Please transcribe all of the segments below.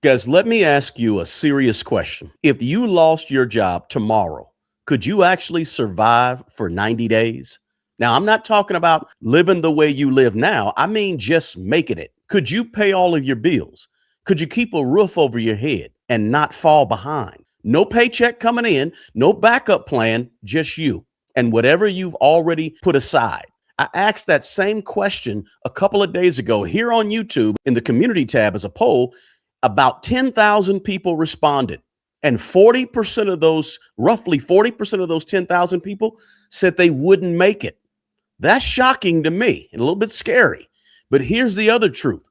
Guys, let me ask you a serious question. If you lost your job tomorrow, could you actually survive for 90 days? Now, I'm not talking about living the way you live now. I mean, just making it. Could you pay all of your bills? Could you keep a roof over your head and not fall behind? No paycheck coming in, no backup plan, just you and whatever you've already put aside. I asked that same question a couple of days ago here on YouTube in the community tab as a poll. About 10,000 people responded, and 40% of those, roughly 40% of those 10,000 people said they wouldn't make it. That's shocking to me and a little bit scary. But here's the other truth.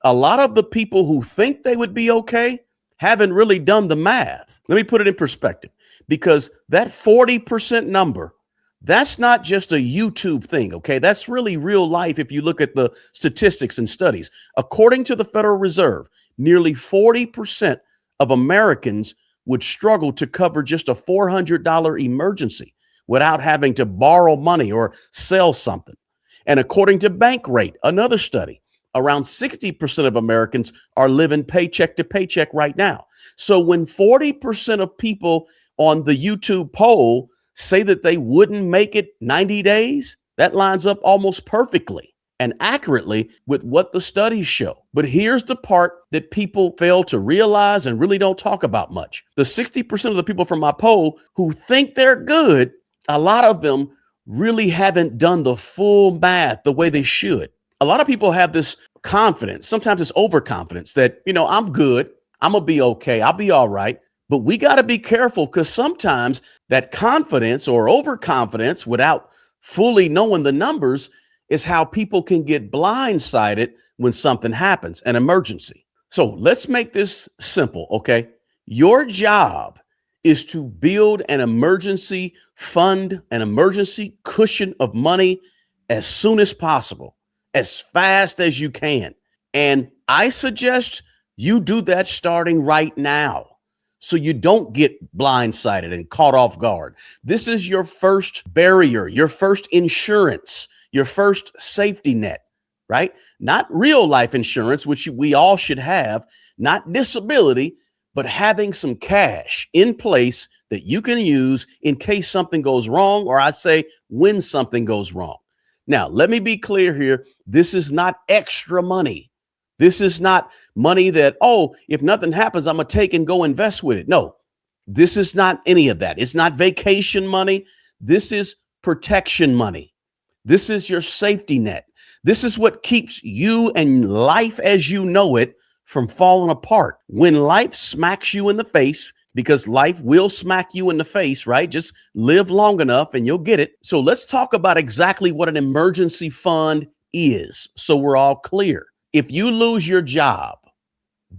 A lot of the people who think they would be okay haven't really done the math. Let me put it in perspective, because that 40% number, that's not just a YouTube thing, okay? That's really real life if you look at the statistics and studies. According to the Federal Reserve, nearly 40% of Americans would struggle to cover just a $400 emergency without having to borrow money or sell something. And according to Bankrate, another study, around 60% of Americans are living paycheck to paycheck right now. So when 40% of people on the YouTube poll say that they wouldn't make it 90 days, that lines up almost perfectly and accurately with what the studies show. But here's the part that people fail to realize and really don't talk about much. The 60% of the people from my poll who think they're good, a lot of them really haven't done the full math the way they should. A lot of people have this confidence. Sometimes it's overconfidence that, I'm good. I'm going to be okay. I'll be all right. But we got to be careful, because sometimes that confidence or overconfidence without fully knowing the numbers is how people can get blindsided when something happens, an emergency. So let's make this simple, okay? Your job is to build an emergency fund, an emergency cushion of money as soon as possible, as fast as you can. And I suggest you do that starting right now, so you don't get blindsided and caught off guard. This is your first barrier, your first insurance, your first safety net, right? Not real life insurance, which we all should have, not disability, but having some cash in place that you can use in case something goes wrong, or I say when something goes wrong. Now, let me be clear here. This is not extra money. This is not money that, if nothing happens, I'm going to take and go invest with it. No, this is not any of that. It's not vacation money. This is protection money. This is your safety net. This is what keeps you and life as you know it from falling apart. When life smacks you in the face, because life will smack you in the face, right? Just live long enough and you'll get it. So let's talk about exactly what an emergency fund is, so we're all clear. If you lose your job,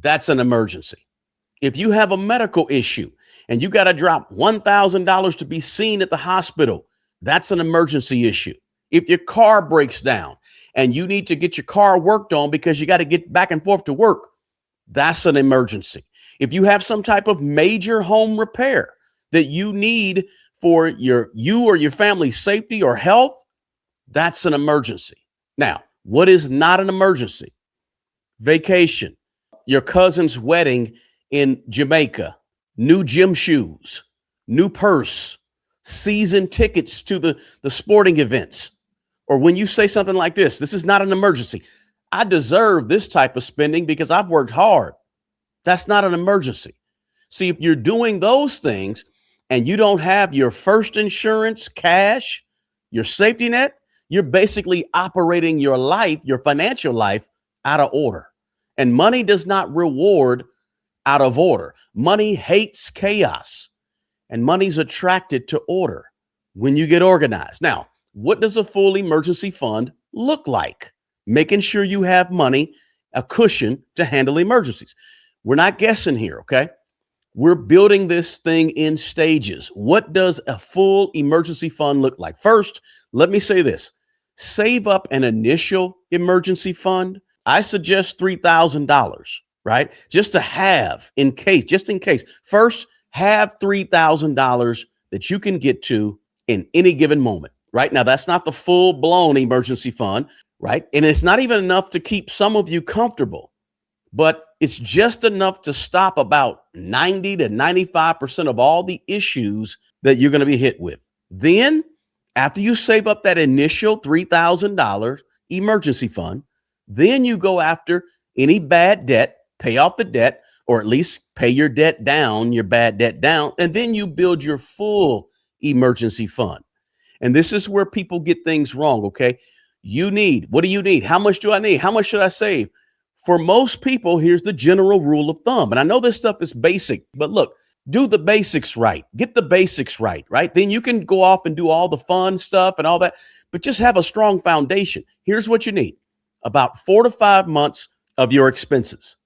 that's an emergency. If you have a medical issue and you got to drop $1,000 to be seen at the hospital, that's an emergency issue. If your car breaks down and you need to get your car worked on because you got to get back and forth to work, that's an emergency. If you have some type of major home repair that you need for you or your family's safety or health, that's an emergency. Now, what is not an emergency? Vacation, your cousin's wedding in Jamaica, new gym shoes, new purse, season tickets to the sporting events. Or when you say something like this is not an emergency. I deserve this type of spending because I've worked hard. That's not an emergency. See, if you're doing those things and you don't have your first insurance, cash, your safety net, you're basically operating your life, your financial life, out of order. And money does not reward out of order. Money hates chaos, and money's attracted to order when you get organized. Now, what does a full emergency fund look like? Making sure you have money, a cushion to handle emergencies. We're not guessing here, okay? We're building this thing in stages. What does a full emergency fund look like? First, let me say this. Save up an initial emergency fund. I suggest $3,000, right? Just to have just in case. First, have $3,000 that you can get to in any given moment, right? Now, that's not the full-blown emergency fund, right? And it's not even enough to keep some of you comfortable. But It's just enough to stop about 90 to 95% of all the issues that you're going to be hit with. Then, after you save up that initial $3,000 emergency fund, then you go after any bad debt, pay off the debt, or at least pay your debt down, your bad debt down, and then you build your full emergency fund. And this is where people get things wrong, okay? What do you need? How much do I need? How much should I save? For most people, here's the general rule of thumb. And I know this stuff is basic, but look, do the basics right. Get the basics right, right? Then you can go off and do all the fun stuff and all that, but just have a strong foundation. Here's what you need: about 4 to 5 months of your expenses.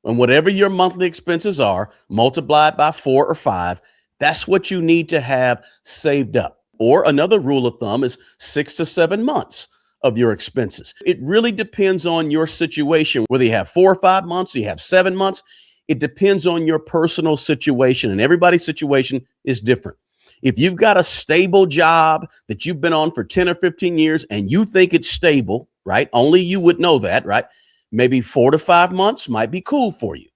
And whatever your monthly expenses are, multiplied by 4 or 5, that's what you need to have saved up. Or another rule of thumb is 6 to 7 months of your expenses. It really depends on your situation, whether you have 4 or 5 months, or you have 7 months. It depends on your personal situation, and everybody's situation is different. If you've got a stable job that you've been on for 10 or 15 years and you think it's stable, right? Only you would know that, right? Maybe 4 to 5 months might be cool for you.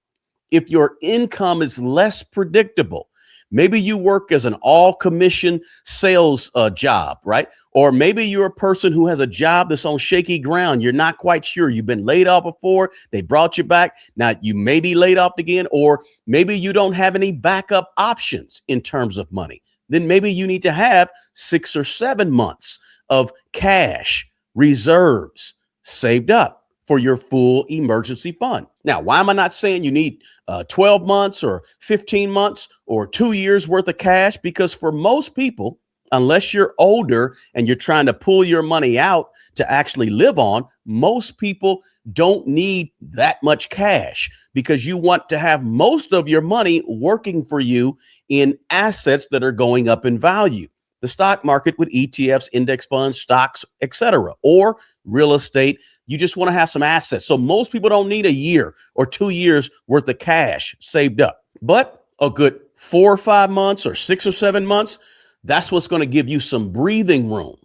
If your income is less predictable, maybe you work as an all commission sales job, right? Or maybe you're a person who has a job that's on shaky ground. You're not quite sure. You've been laid off before. They brought you back. Now you may be laid off again, or maybe you don't have any backup options in terms of money. Then maybe you need to have 6 or 7 months of cash reserves saved up for your full emergency fund. Now, why am I not saying you need 12 months or 15 months or 2 years worth of cash? Because for most people, unless you're older and you're trying to pull your money out to actually live on, most people don't need that much cash, because you want to have most of your money working for you in assets that are going up in value. The stock market with ETFs, index funds, stocks, etc., or real estate. You just want to have some assets. So most people don't need a year or 2 years worth of cash saved up, but a good 4 or 5 months or 6 or 7 months, that's what's going to give you some breathing room.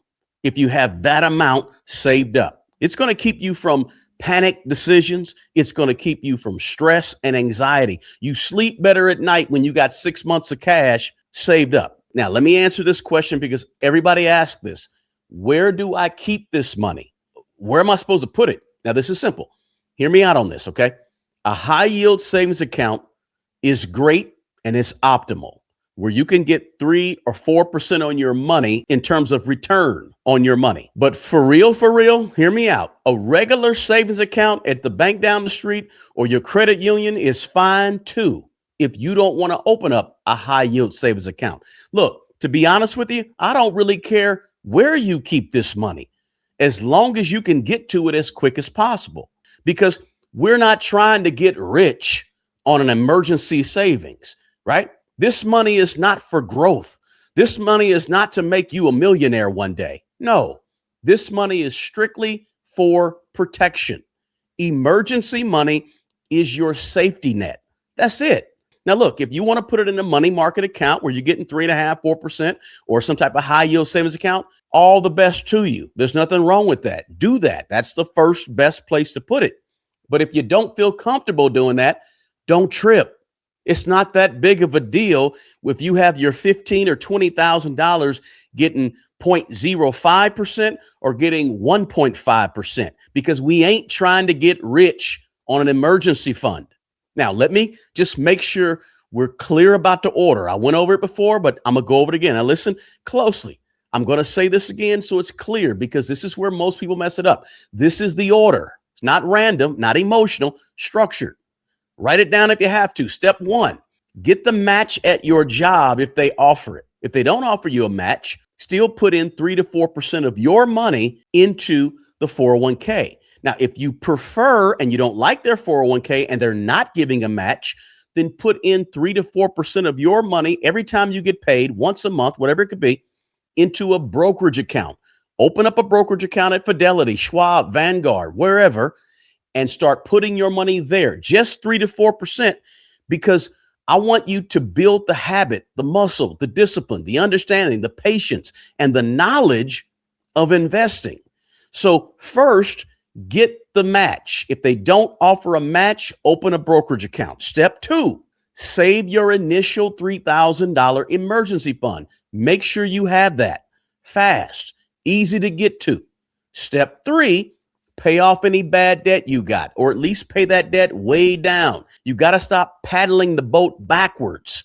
If you have that amount saved up, it's going to keep you from panic decisions. It's going to keep you from stress and anxiety. You sleep better at night when you got 6 months of cash saved up. Now, let me answer this question, because everybody asks this. Where do I keep this money? Where am I supposed to put it? Now, this is simple. Hear me out on this, okay? A high yield savings account is great and it's optimal, where you can get 3 or 4% on your money in terms of return on your money. But for real, hear me out. A regular savings account at the bank down the street or your credit union is fine too, if you don't want to open up a high yield savings account. Look, to be honest with you, I don't really care where you keep this money, as long as you can get to it as quick as possible, because we're not trying to get rich on an emergency savings, right? This money is not for growth. This money is not to make you a millionaire one day. No, this money is strictly for protection. Emergency money is your safety net. That's it. Now, look, if you want to put it in a money market account where you're getting 3.5%, 4%, or some type of high yield savings account, all the best to you. There's nothing wrong with that. Do that. That's the first best place to put it. But if you don't feel comfortable doing that, don't trip. It's not that big of a deal if you have your $15,000 or $20,000 getting 0.05% or getting 1.5%, because we ain't trying to get rich on an emergency fund. Now, let me just make sure we're clear about the order. I went over it before, but I'm going to go over it again. Now, listen closely. I'm going to say this again so it's clear, because this is where most people mess it up. This is the order. It's not random, not emotional, structured. Write it down if you have to. Step 1, get the match at your job if they offer it. If they don't offer you a match, still put in 3 to 4% of your money into the 401k. Now, if you prefer and you don't like their 401k and they're not giving a match, then put in 3 to 4% of your money every time you get paid, once a month, whatever it could be, into a brokerage account. Open up a brokerage account at Fidelity, Schwab, Vanguard, wherever, and start putting your money there, just 3 to 4%, because I want you to build the habit, the muscle, the discipline, the understanding, the patience, and the knowledge of investing. So first, get the match. If they don't offer a match, open a brokerage account. Step 2, save your initial $3,000 emergency fund. Make sure you have that. Fast, easy to get to. Step 3, pay off any bad debt you got, or at least pay that debt way down. You got to stop paddling the boat backwards.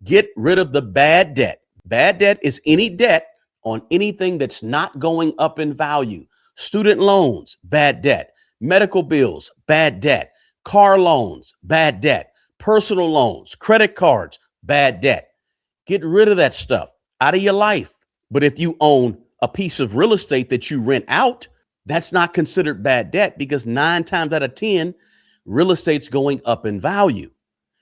Get rid of the bad debt. Bad debt is any debt on anything that's not going up in value. Student loans, bad debt. Medical bills, bad debt. Car loans, bad debt. Personal loans, credit cards, bad debt. Get rid of that stuff out of your life. But if you own a piece of real estate that you rent out, that's not considered bad debt, because 9 times out of 10, real estate's going up in value.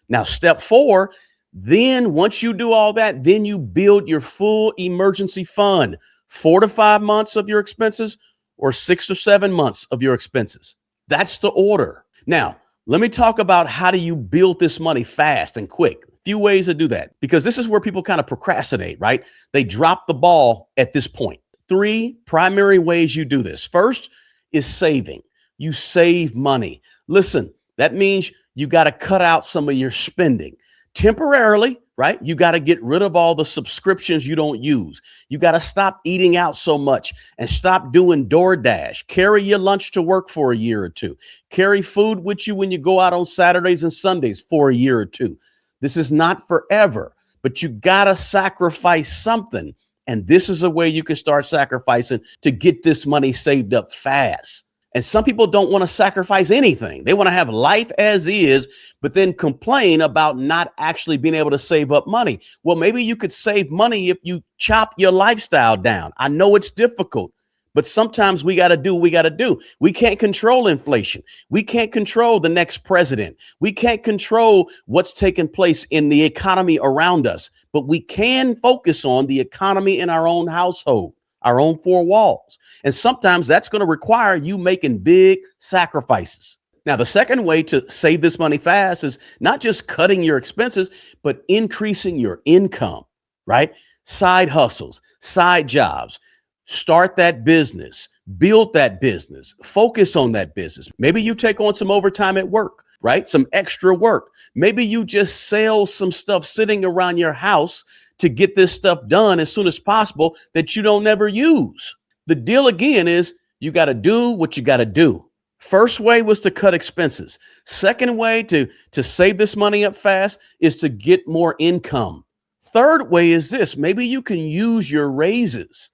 Now, step 4, then once you do all that, then you build your full emergency fund, 4 to 5 months of your expenses or 6 or 7 months of your expenses. That's the order. Now, let me talk about how do you build this money fast and quick. A few ways to do that, because this is where people kind of procrastinate, right? They drop the ball at this point. 3 primary ways you do this. First is saving. You save money. Listen, that means you got to cut out some of your spending temporarily, right? You got to get rid of all the subscriptions you don't use. You got to stop eating out so much and stop doing DoorDash. Carry your lunch to work for a year or 2. Carry food with you when you go out on Saturdays and Sundays for a year or 2. This is not forever, but you got to sacrifice something. And this is a way you can start sacrificing to get this money saved up fast. And some people don't want to sacrifice anything. They want to have life as is, but then complain about not actually being able to save up money. Well, maybe you could save money if you chop your lifestyle down. I know it's difficult, but sometimes we got to do what we got to do. We can't control inflation. We can't control the next president. We can't control what's taking place in the economy around us, but we can focus on the economy in our own household, our own 4 walls. And sometimes that's going to require you making big sacrifices. Now, the second way to save this money fast is not just cutting your expenses, but increasing your income, right? Side hustles, side jobs. Start that business, build that business, focus on that business. Maybe you take on some overtime at work, right? Some extra work. Maybe you just sell some stuff sitting around your house to get this stuff done as soon as possible that you don't never use. The deal again is you got to do what you got to do. First way was to cut expenses. Second way to save this money up fast is to get more income. Third way is this. Maybe you can use your raises,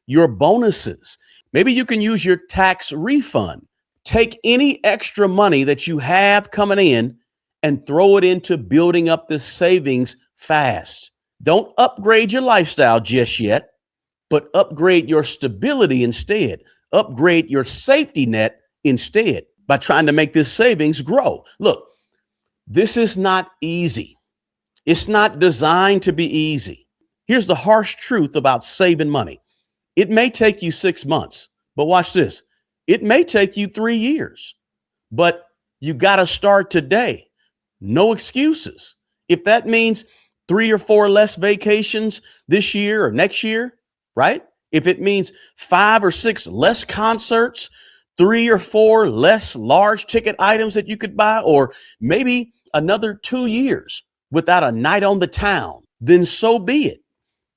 your bonuses. Maybe you can use your tax refund. Take any extra money that you have coming in and throw it into building up this savings fast. Don't upgrade your lifestyle just yet, but upgrade your stability instead. Upgrade your safety net instead by trying to make this savings grow. Look, this is not easy. It's not designed to be easy. Here's the harsh truth about saving money. It may take you 6 months, but watch this. It may take you 3 years, but you got to start today. No excuses. If that means 3 or 4 less vacations this year or next year, right? If it means 5 or 6 less concerts, 3 or 4 less large ticket items that you could buy, or maybe another 2 years without a night on the town, then so be it.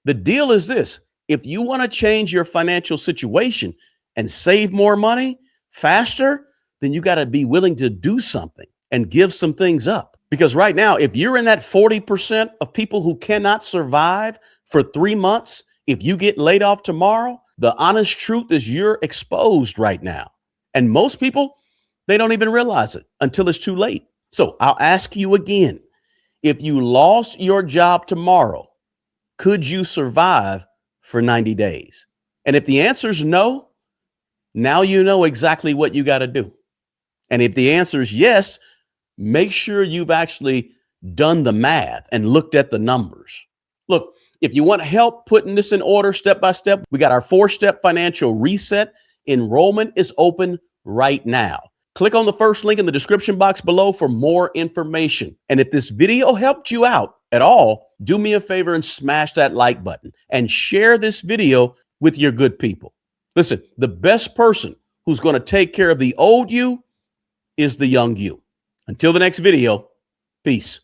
The deal is this. If you want to change your financial situation and save more money faster, then you got to be willing to do something and give some things up. Because right now, if you're in that 40% of people who cannot survive for 3 months, if you get laid off tomorrow, the honest truth is you're exposed right now. And most people, they don't even realize it until it's too late. So I'll ask you again, if you lost your job tomorrow, could you survive for 90 days? And if the answer is no, now you know exactly what you got to do. And if the answer is yes, make sure you've actually done the math and looked at the numbers. Look, if you want help putting this in order step by step, we got our 4-step financial reset. Enrollment is open right now. Click on the first link in the description box below for more information. And if this video helped you out at all, do me a favor and smash that like button and share this video with your good people. Listen, the best person who's going to take care of the old you is the young you. Until the next video, peace.